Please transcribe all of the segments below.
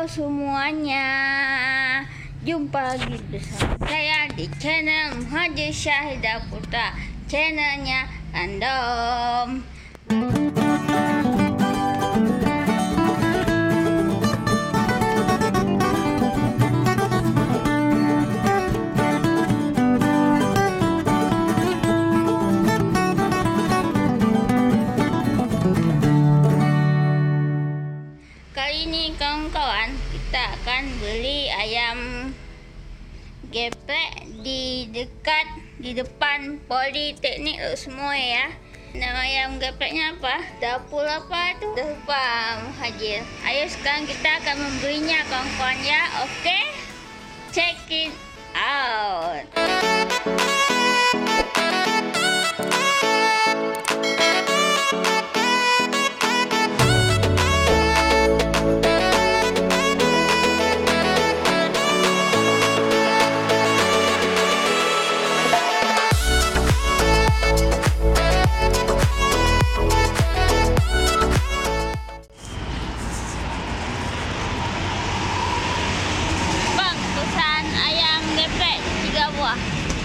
semuanya, jumpa lagi bersama saya di channel Muhajir Syahidah Putra, channelnya Random. Kali ini kawan-kawan, kita akan beli ayam geprek di depan Politeknik semua ya. Nama ayam gepreknya apa? Dapur apa itu? Lupa Muhajir. Ayo sekarang kita akan membelinya kawan-kawan ya. Oke? Check it out.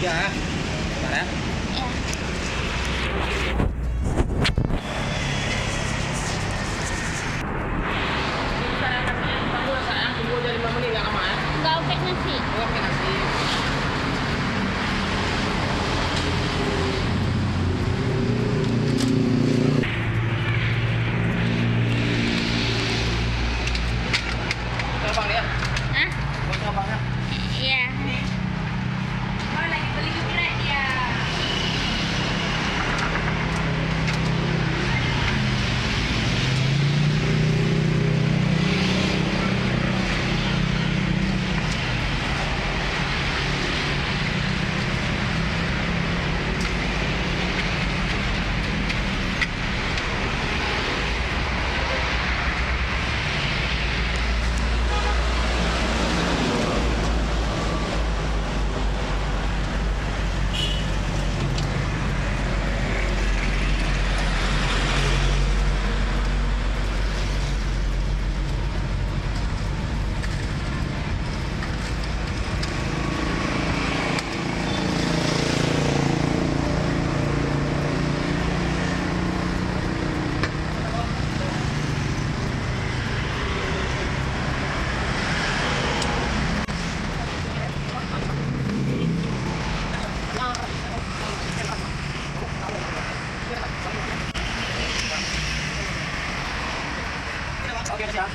Ya, bentar ya. Ya. Tunggu aja 5 menit nggak lama ya. Enggak oke nasi. Oke nasi. Coba lihat. Hah? Mau coba nggak? Iya. Oh, lagi beli geprek dia. Oke, siap.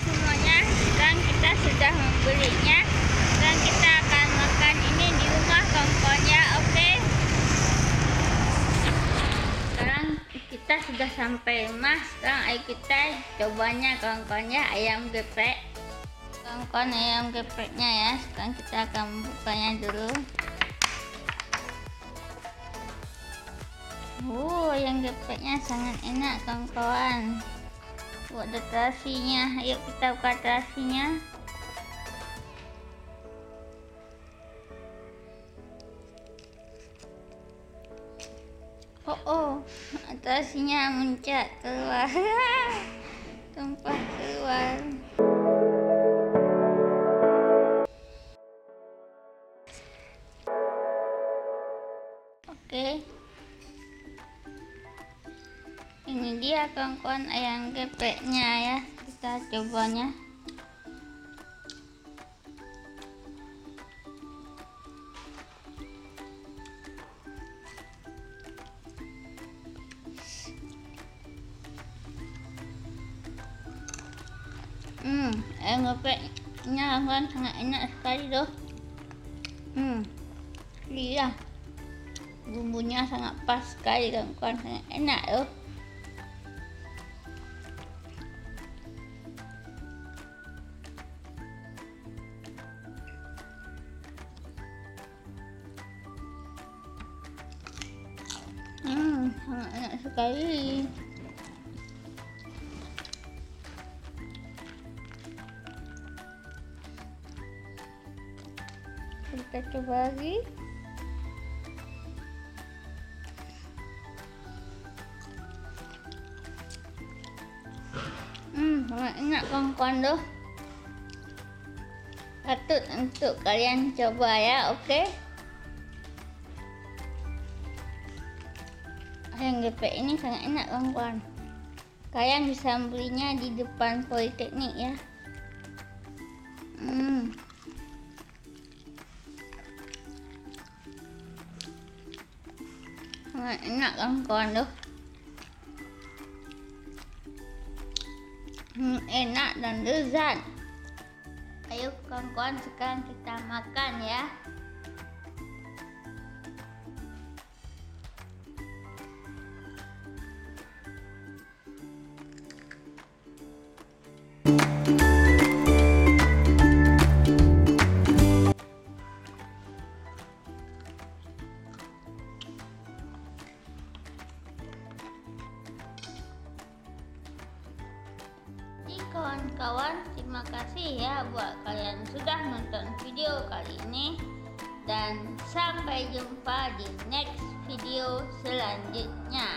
Semuanya sekarang kita sudah membelinya dan kita akan makan ini di rumah kawan-kawan ya. Oke, sekarang kita sudah sampai rumah. Sekarang ayo kita cobanya kawan-kawan ya, ayam geprek kawan-kawan, ayam gepreknya ya. Sekarang kita akan bukanya dulu. Ayam gepreknya sangat enak kawan-kawan. Ada terasinya, ayo kita buka terasinya. Terasinya muncrat keluar. Tumpah keluar. Oke, ini dia kawan-kawan ayam gepreknya ya, kita cobanya. Ayam gepreknya kawan sangat enak sekali tuh. Iya, bumbunya sangat pas sekali kawan-kawan, sangat enak tuh. Sangat enak sekali. Kita coba lagi. Sangat enak kawan-kawan tuh. Patut untuk kalian coba ya, oke? Ayam geprek ini sangat enak kawan-kawan. Kalian bisa belinya di depan Politeknik ya. Sangat enak kawan-kawan tuh. Enak dan lezat. Ayo kawan-kawan, sekarang kita makan ya. Kawan-kawan, terima kasih ya buat kalian sudah nonton video kali ini, dan sampai jumpa di next video selanjutnya.